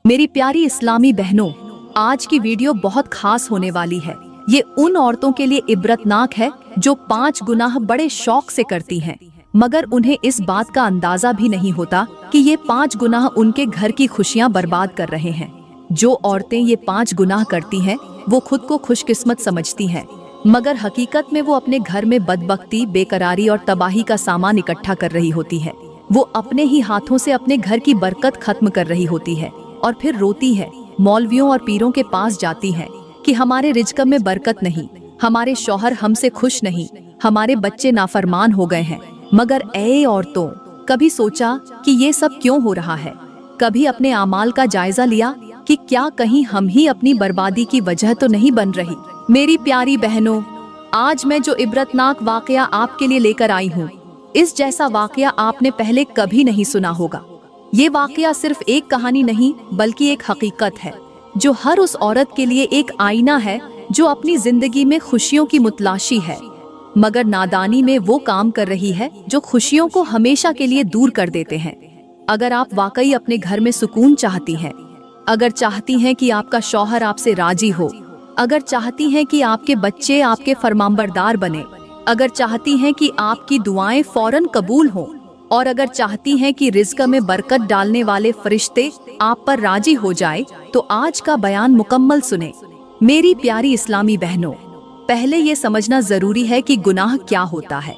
मेरी प्यारी इस्लामी बहनों, आज की वीडियो बहुत खास होने वाली है। ये उन औरतों के लिए इबरतनाक है जो 5 गुनाह बड़े शौक से करती हैं, मगर उन्हें इस बात का अंदाजा भी नहीं होता कि ये 5 गुनाह उनके घर की खुशियां बर्बाद कर रहे हैं। जो औरतें ये 5 गुनाह करती हैं, वो खुद को खुशकिस्मत समझती हैं, मगर हकीकत में वो अपने घर में बदबख्ती, बेकरारी और तबाही का सामान इकट्ठा कर रही होती है। वो अपने ही हाथों से अपने घर की बरकत खत्म कर रही होती है और फिर रोती है, मौलवियों और पीरों के पास जाती है कि हमारे रिज़्क़ में बरकत नहीं, हमारे शौहर हमसे खुश नहीं, हमारे बच्चे नाफरमान हो गए हैं। मगर ऐ औरतों, कभी सोचा कि ये सब क्यों हो रहा है? कभी अपने आमाल का जायजा लिया कि क्या कहीं हम ही अपनी बर्बादी की वजह तो नहीं बन रही? मेरी प्यारी बहनों, आज मैं जो इबरतनाक वाकया आपके लिए लेकर आई हूँ, इस जैसा वाकया आपने पहले कभी नहीं सुना होगा। ये वाकया सिर्फ एक कहानी नहीं बल्कि एक हकीकत है जो हर उस औरत के लिए एक आईना है जो अपनी जिंदगी में खुशियों की मुतलाशी है, मगर नादानी में वो काम कर रही है जो खुशियों को हमेशा के लिए दूर कर देते हैं। अगर आप वाकई अपने घर में सुकून चाहती हैं, अगर चाहती हैं कि आपका शौहर आपसे राजी हो, अगर चाहती हैं कि आपके बच्चे आपके फरमानबरदार बने, अगर चाहती हैं कि आपकी दुआएं फौरन कबूल हों, और अगर चाहती हैं कि रिज़्क़ में बरकत डालने वाले फरिश्ते आप पर राजी हो जाए, तो आज का बयान मुकम्मल सुने। मेरी प्यारी इस्लामी बहनों, पहले ये समझना जरूरी है कि गुनाह क्या होता है।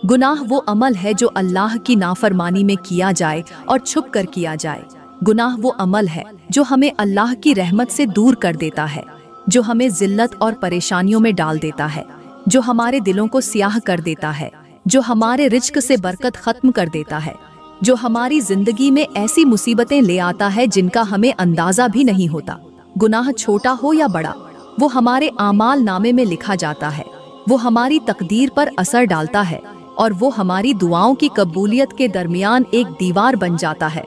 गुनाह वो अमल है जो अल्लाह की नाफरमानी में किया जाए और छुप कर किया जाए। गुनाह वो अमल है जो हमें अल्लाह की रहमत से दूर कर देता है, जो हमें जिल्लत और परेशानियों में डाल देता है, जो हमारे दिलों को स्याह कर देता है, जो हमारे रिज़्क़ से बरकत खत्म कर देता है, जो हमारी जिंदगी में ऐसी मुसीबतें ले आता है जिनका हमें अंदाजा भी नहीं होता। गुनाह छोटा हो या बड़ा, वो हमारे आमाल नामे में लिखा जाता है, वो हमारी तकदीर पर असर डालता है और वो हमारी दुआओं की कबूलियत के दरमियान एक दीवार बन जाता है।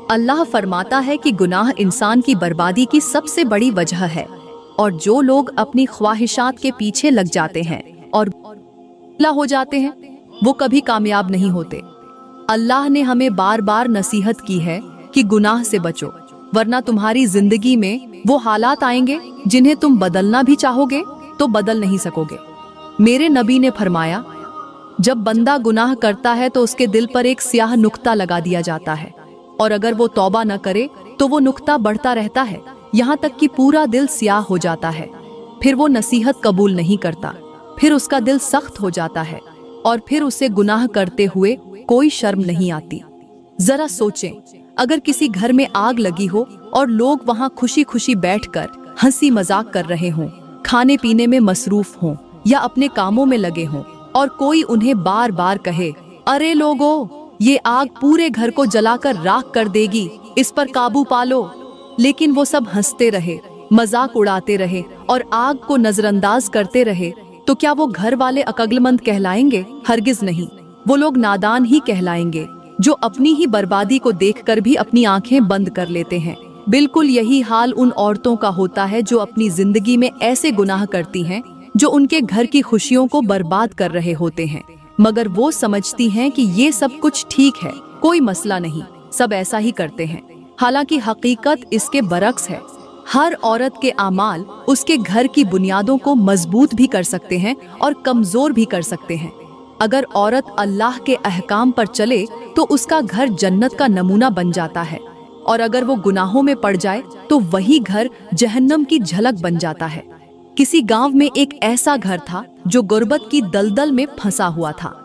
अल्लाह फरमाता है कि गुनाह इंसान की बर्बादी की सबसे बड़ी वजह है, और जो लोग अपनी ख्वाहिशात के पीछे लग जाते हैं और हो जाते हैं, वो कभी कामयाब नहीं होते। अल्लाह ने हमें बार बार नसीहत की है कि गुनाह से बचो, वरना तुम्हारी जिंदगी में वो हालात आएंगे जिन्हें तुम बदलना भी चाहोगे तो बदल नहीं सकोगे। मेरे नबी ने फरमाया, जब बंदा गुनाह करता है तो उसके दिल पर एक स्याह नुक्ता लगा दिया जाता है, और अगर वो तौबा न करे तो वो नुक्ता बढ़ता रहता है, यहाँ तक कि पूरा दिल स्याह हो जाता है। फिर वो नसीहत कबूल नहीं करता, फिर उसका दिल सख्त हो जाता है, और फिर उसे गुनाह करते हुए कोई शर्म नहीं आती। जरा सोचें, अगर किसी घर में आग लगी हो और लोग वहां खुशी खुशी बैठकर हंसी मजाक कर रहे हों, खाने पीने में मसरूफ हों या अपने कामों में लगे हों, और कोई उन्हें बार बार कहे, अरे लोगों, ये आग पूरे घर को जलाकर राख कर देगी, इस पर काबू पालो। लेकिन वो सब हंसते रहे, मजाक उड़ाते रहे और आग को नजरअंदाज करते रहे, तो क्या वो घर वाले अक्लमंद कहलाएंगे? हरगिज नहीं। वो लोग नादान ही कहलाएंगे जो अपनी ही बर्बादी को देखकर भी अपनी आंखें बंद कर लेते हैं। बिल्कुल यही हाल उन औरतों का होता है जो अपनी जिंदगी में ऐसे गुनाह करती हैं जो उनके घर की खुशियों को बर्बाद कर रहे होते हैं, मगर वो समझती हैं कि ये सब कुछ ठीक है, कोई मसला नहीं, सब ऐसा ही करते हैं। हालांकि हकीकत इसके बरक्स है। हर औरत के आमाल उसके घर की बुनियादों को मजबूत भी कर सकते हैं और कमजोर भी कर सकते हैं। अगर औरत अल्लाह के अहकाम पर चले तो उसका घर जन्नत का नमूना बन जाता है, और अगर वो गुनाहों में पड़ जाए तो वही घर जहन्नम की झलक बन जाता है। किसी गांव में एक ऐसा घर था जो गुर्बत की दलदल में फंसा हुआ था।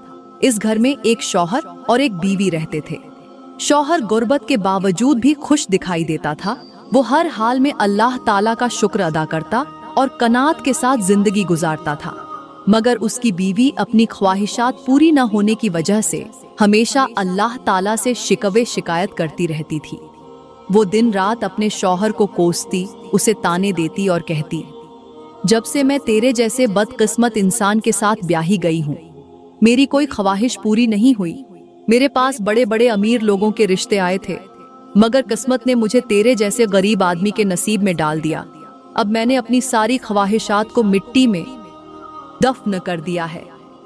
इस घर में एक शौहर और एक बीवी रहते थे। शौहर गुर्बत के बावजूद भी खुश दिखाई देता था। वो हर हाल में अल्लाह ताला का शुक्र अदा करता और कनात के साथ जिंदगी गुजारता था, मगर उसकी बीवी अपनी ख्वाहिशात पूरी न होने की वजह से हमेशा अल्लाह ताला से शिकवे शिकायत करती रहती थी। वो दिन रात अपने शौहर को कोसती, उसे ताने देती और कहती, जब से मैं तेरे जैसे बदकिस्मत इंसान के साथ ब्याही गई हूँ, मेरी कोई ख्वाहिश पूरी नहीं हुई। मेरे पास बड़े बड़े अमीर लोगों के रिश्ते आए थे, मगर किस्मत ने मुझे तेरे जैसे गरीब आदमी के नसीब में डाल दिया। अब मैंने अपनी सारी ख्वाहिशात को मिट्टी में दफन कर दिया है।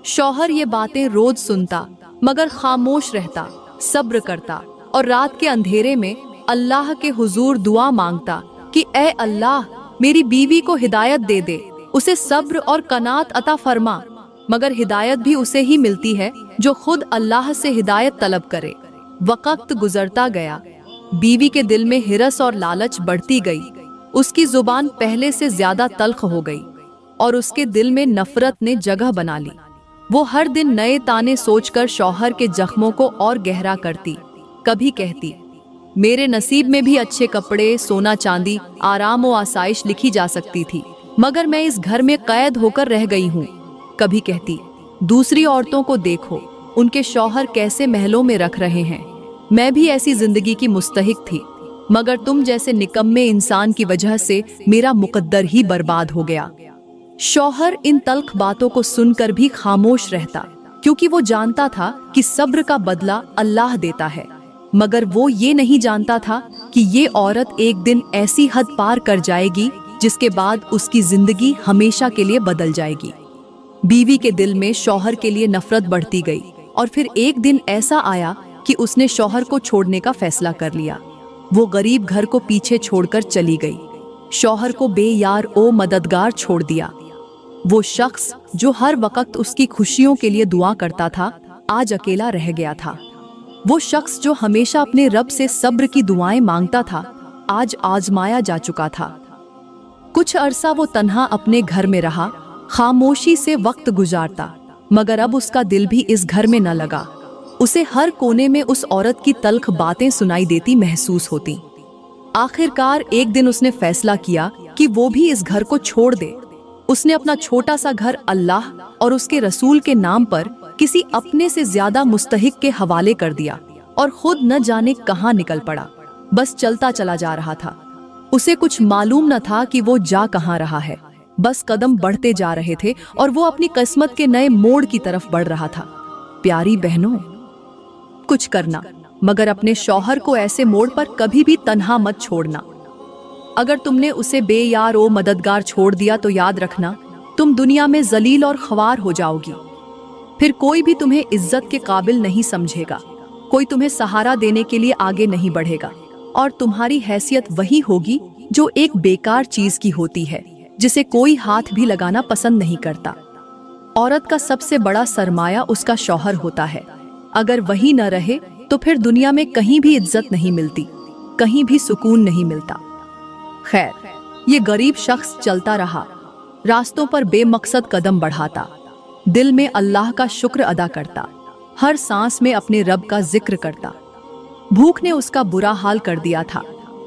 शौहर ये बातें रोज सुनता, मगर खामोश रहता, सब्र करता और रात के अंधेरे में अल्लाह के हुजूर दुआ मांगता कि ऐ अल्लाह, मेरी बीवी को हिदायत दे दे, उसे सब्र और कनात अता फरमा। मगर हिदायत भी उसे ही मिलती है जो खुद अल्लाह से हिदायत तलब करे। वक्त गुजरता गया, बीवी के दिल में हिरस और लालच बढ़ती गई। उसकी जुबान पहले से ज्यादा तल्ख हो गई और उसके दिल में नफरत ने जगह बना ली। वो हर दिन नए ताने सोचकर शौहर के जख्मों को और गहरा करती। कभी कहती, मेरे नसीब में भी अच्छे कपड़े, सोना चांदी, आराम और आसाइश लिखी जा सकती थी, मगर मैं इस घर में कैद होकर रह गई हूँ। कभी कहती, दूसरी औरतों को देखो, उनके शौहर कैसे महलों में रख रहे हैं, मैं भी ऐसी जिंदगी की मुस्तहिक थी, मगर तुम जैसे निकम्मे इंसान की वजह से मेरा मुकद्दर ही बर्बाद हो गया। शौहर इन तल्ख बातों को सुनकर भी खामोश रहता, क्योंकि वो जानता था कि सब्र का बदला अल्लाह देता है। मगर वो ये नहीं जानता था कि ये औरत एक दिन ऐसी हद पार कर जाएगी जिसके बाद उसकी जिंदगी हमेशा के लिए बदल जाएगी। बीवी के दिल में शौहर के लिए नफरत बढ़ती गई और फिर एक दिन ऐसा आया कि उसने शौहर को छोड़ने का फैसला कर लिया। वो गरीब घर को पीछे छोड़कर चली गई, शौहर को बेयार ओ मददगार छोड़ दिया। वो शख्स जो हर वक्त उसकी खुशियों के लिए दुआ करता था, आज अकेला रह गया था। वो शख्स जो हमेशा अपने रब से सब्र की दुआएं मांगता था, आज आजमाया जा चुका था। कुछ अरसा वो तन्हा अपने घर में रहा, खामोशी से वक्त गुजारता, मगर अब उसका दिल भी इस घर में न लगा। उसे हर कोने में उस औरत की तल्ख बातें सुनाई देती महसूस होती। आखिरकार एक दिन उसने फैसला किया कि वो भी इस घर को छोड़ दे। उसने अपना छोटा सा घर अल्लाह और उसके रसूल के नाम पर किसी अपने से ज्यादा मुस्तहिक के हवाले कर दिया और खुद न जाने कहां निकल पड़ा। बस चलता चला जा रहा था। उसे कुछ मालूम न था कि वो जा कहां रहा है। बस कदम बढ़ते जा रहे थे और वो अपनी किस्मत के नए मोड़ की तरफ बढ़ रहा था। प्यारी बहनों, कुछ करना, मगर अपने शौहर को ऐसे मोड़ पर कभी भी तन्हा मत छोड़ना। अगर तुमने उसे बेयार ओ मददगार छोड़ दिया तो याद रखना, तुम दुनिया में जलील और ख्वार हो जाओगी। फिर कोई भी तुम्हें इज्जत के काबिल नहीं समझेगा, कोई तुम्हें सहारा देने के लिए आगे नहीं बढ़ेगा और तुम्हारी हैसियत वही होगी जो एक बेकार चीज की होती है, जिसे कोई हाथ भी लगाना पसंद नहीं करता। औरत का सबसे बड़ा सरमाया उसका शौहर होता है। अगर वही न रहे तो फिर दुनिया में कहीं भी इज्जत नहीं मिलती, कहीं भी सुकून नहीं मिलता। खैर, ये गरीब शख्स चलता रहा, रास्तों पर बेमकसद कदम बढ़ाता, दिल में अल्लाह का शुक्र अदा करता, हर सांस में अपने रब का जिक्र करता। भूख ने उसका बुरा हाल कर दिया था,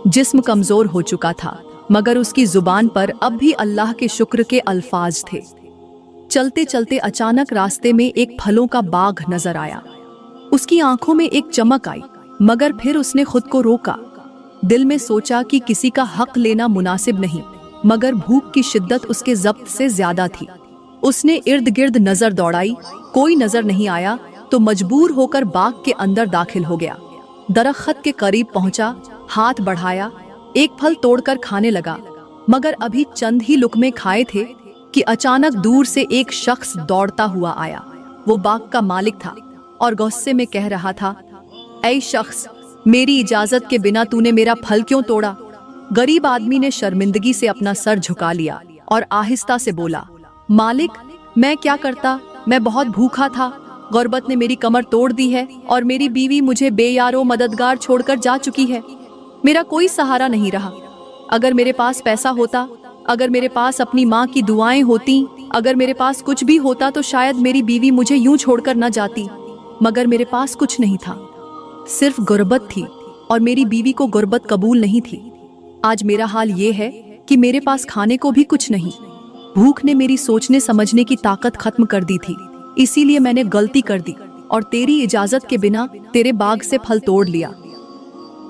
जिस्म कमजोर हो चुका था, मगर उसकी जुबान पर अब भी अल्लाह के शुक्र के अल्फाज थे। चलते चलते अचानक रास्ते में एक फलों का बाग नजर आया। उसकी आंखों में एक चमक आई, मगर फिर उसने खुद को रोका। दिल में सोचा कि किसी का हक लेना मुनासिब नहीं, मगर भूख की शिद्दत उसके ज़ब्त से ज्यादा थी। उसने इर्द गिर्द नजर दौड़ाई, कोई नजर नहीं आया तो मजबूर होकर बाग के अंदर दाखिल हो गया। दरख्त के करीब पहुंचा, हाथ बढ़ाया, एक फल तोड़कर खाने लगा, मगर अभी चंद ही लुकमे खाए थे कि अचानक दूर से एक शख्स दौड़ता हुआ आया। वो बाग का मालिक था और गुस्से में कह रहा था, ऐ शख्स, मेरी इजाजत के बिना तूने मेरा फल क्यों तोड़ा? गरीब आदमी ने शर्मिंदगी से अपना सर झुका लिया और आहिस्ता से बोला, मालिक, मैं क्या करता, मैं बहुत भूखा था। गुर्बत ने मेरी कमर तोड़ दी है और मेरी बीवी मुझे बेयारो मददगार छोड़कर जा चुकी है। मेरा कोई सहारा नहीं रहा। अगर मेरे पास पैसा होता, अगर मेरे पास अपनी माँ की दुआएं होती, अगर मेरे पास कुछ भी होता तो शायद मेरी बीवी मुझे यूं छोड़कर न जाती, मगर मेरे पास कुछ नहीं था, सिर्फ गुर्बत थी और मेरी बीवी को गुर्बत कबूल नहीं थी। आज मेरा हाल ये है कि मेरे पास खाने को भी कुछ नहीं। भूख ने मेरी सोचने समझने की ताकत खत्म कर दी थी, इसीलिए मैंने गलती कर दी और तेरी इजाजत के बिना तेरे बाग से फल तोड़ लिया।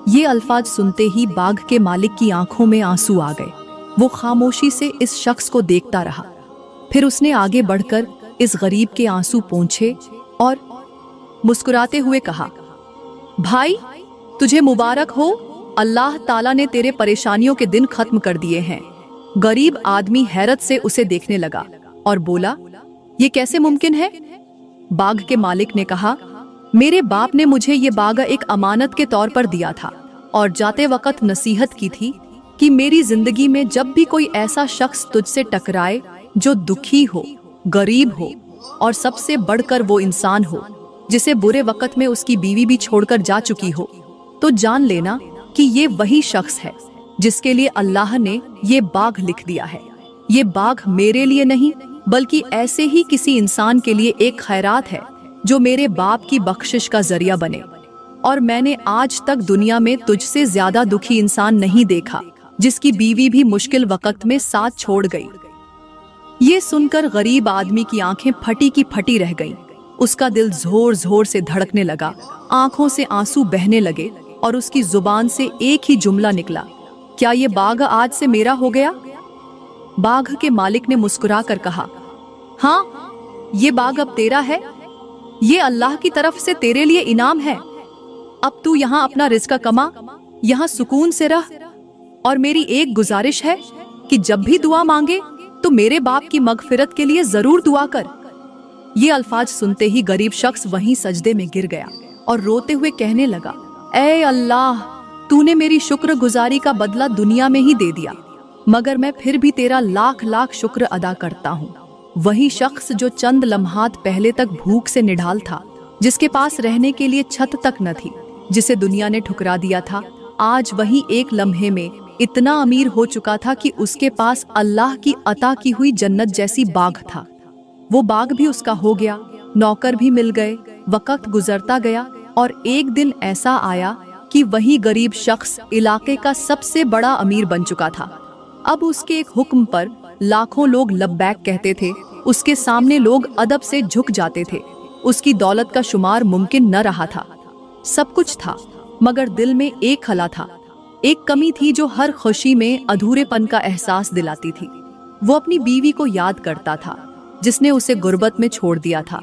ये अल्फाज सुनते ही बाग के मालिक की आंखों में आंसू आ गए। वो खामोशी से इस शख्स को देखता रहा। फिर उसने आगे बढ़कर इस गरीब के आंसू पोंछे और मुस्कुराते हुए कहा, भाई, तुझे मुबारक हो, अल्लाह ताला ने तेरे परेशानियों के दिन खत्म कर दिए हैं। गरीब आदमी हैरत से उसे देखने लगा और बोला, ये कैसे मुमकिन है? बाग के मालिक ने कहा, मेरे बाप ने मुझे ये बाग एक अमानत के तौर पर दिया था और जाते वक्त नसीहत की थी कि मेरी जिंदगी में जब भी कोई ऐसा शख्स तुझसे टकराए जो दुखी हो, गरीब हो और सबसे बढ़कर वो इंसान हो जिसे बुरे वक्त में उसकी बीवी भी छोड़कर जा चुकी हो, तो जान लेना कि ये वही शख्स है जिसके लिए अल्लाह ने ये बाग लिख दिया है। ये बाग मेरे लिए नहीं बल्कि ऐसे ही किसी इंसान के लिए एक खैरात है जो मेरे बाप की बख्शिश का जरिया बने। और मैंने आज तक दुनिया में तुझसे ज्यादा दुखी इंसान नहीं देखा जिसकी बीवी भी मुश्किल वक्त में साथ छोड़ गई। ये सुनकर गरीब आदमी की आंखें फटी की फटी रह गईं। उसका दिल जोर जोर से धड़कने लगा, आंखों से आंसू बहने लगे और उसकी जुबान से एक ही जुमला निकला, क्या ये बाग आज से मेरा हो गया? बाघ के मालिक ने मुस्कुराकर कहा, हाँ, ये बाग अब तेरा है। ये अल्लाह की तरफ से तेरे लिए इनाम है। अब तू यहाँ अपना रिज़्क कमा, यहाँ सुकून से रह। और मेरी एक गुजारिश है कि जब भी दुआ मांगे तो मेरे बाप की मगफिरत के लिए जरूर दुआ कर। ये अल्फाज सुनते ही गरीब शख्स वहीं सजदे में गिर गया और रोते हुए कहने लगा, ऐ अल्लाह, तूने मेरी शुक्रगुजारी का बदला दुनिया में ही दे दिया, मगर मैं फिर भी तेरा लाख लाख शुक्र अदा करता हूँ। वही शख्स जो चंद लम्हात पहले तक भूख से निढाल था, जिसके पास रहने के लिए छत तक न थी, जिसे दुनिया ने ठुकरा दिया था, आज वही एक लम्हे में इतना अमीर हो चुका था कि उसके पास अल्लाह की अता की हुई जन्नत जैसी बाग था। वो बाग भी उसका हो गया, नौकर भी मिल गए। वक्त गुजरता गया और एक दिन ऐसा आया कि वही गरीब शख्स इलाके का सबसे बड़ा अमीर बन चुका था। अब उसके एक हुक्म पर लाखों लोग लब्बैक कहते थे, उसके सामने लोग अदब से झुक जाते थे। उसकी दौलत का शुमार मुमकिन न रहा था। सब कुछ था मगर दिल में एक खला था, एक कमी थी जो हर खुशी में अधूरेपन का एहसास दिलाती थी। वो अपनी बीवी को याद करता था जिसने उसे गुर्बत में छोड़ दिया था।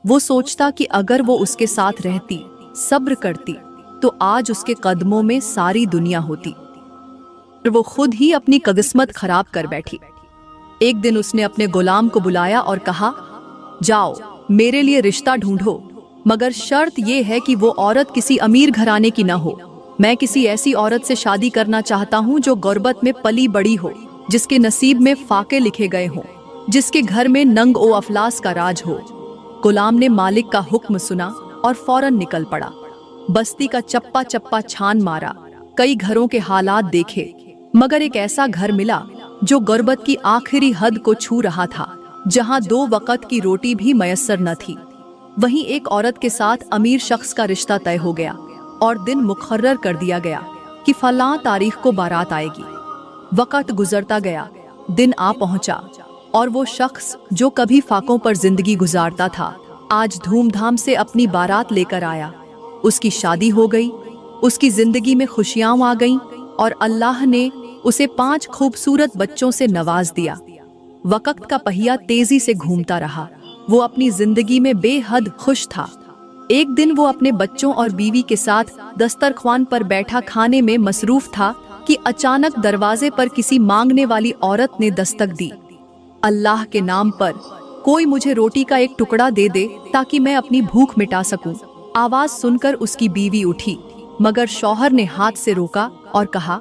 वो सोचता कि अगर वो उसके साथ रहती, सब्र करती, तो आज उसके कदमों में सारी दुनिया होती। वो खुद ही अपनी किस्मत खराब कर बैठी। एक दिन उसने अपने गुलाम को बुलाया और कहा, जाओ मेरे लिए रिश्ता ढूंढो, मगर शर्त यह है कि वो औरत किसी अमीर घराने की न हो। मैं किसी ऐसी औरत से शादी करना चाहता हूँ जो गुर्बत में पली बड़ी हो, जिसके नसीब में फाके लिखे गए हों, जिसके घर में नंग ओ अफलास का राज हो। गुलाम ने मालिक का हुक्म सुना और फौरन निकल पड़ा। बस्ती का चप्पा चप्पा छान मारा, कई घरों के हालात देखे, मगर एक ऐसा घर मिला जो गुर्बत की आखिरी हद को छू रहा था, जहां 2 वक्त की रोटी भी मयस्सर न थी। वहीं एक औरत के साथ अमीर शख्स का रिश्ता तय हो गया और दिन मुकर्रर कर दिया गया कि फलां तारीख को बारात आएगी। वक्त गुजरता गया, दिन आ पहुंचा और वो शख्स जो कभी फाकों पर जिंदगी गुजारता था, आज धूमधाम से अपनी बारात लेकर आया। उसकी शादी हो गई, उसकी जिंदगी में खुशियां आ गईं और अल्लाह ने उसे 5 खूबसूरत बच्चों से नवाज दिया। वक्त का पहिया तेजी से घूमता रहा। वो अपनी जिंदगी में बेहद खुश था। एक दिन वो अपने बच्चों और बीवी के साथ दस्तरख्वान पर बैठा खाने में मसरूफ था कि अचानक दरवाजे पर किसी मांगने वाली औरत ने दस्तक दी। अल्लाह के नाम पर कोई मुझे रोटी का एक टुकड़ा दे दे ताकि मैं अपनी भूख मिटा सकूं। आवाज सुनकर उसकी बीवी उठी, मगर शौहर ने हाथ से रोका और कहा,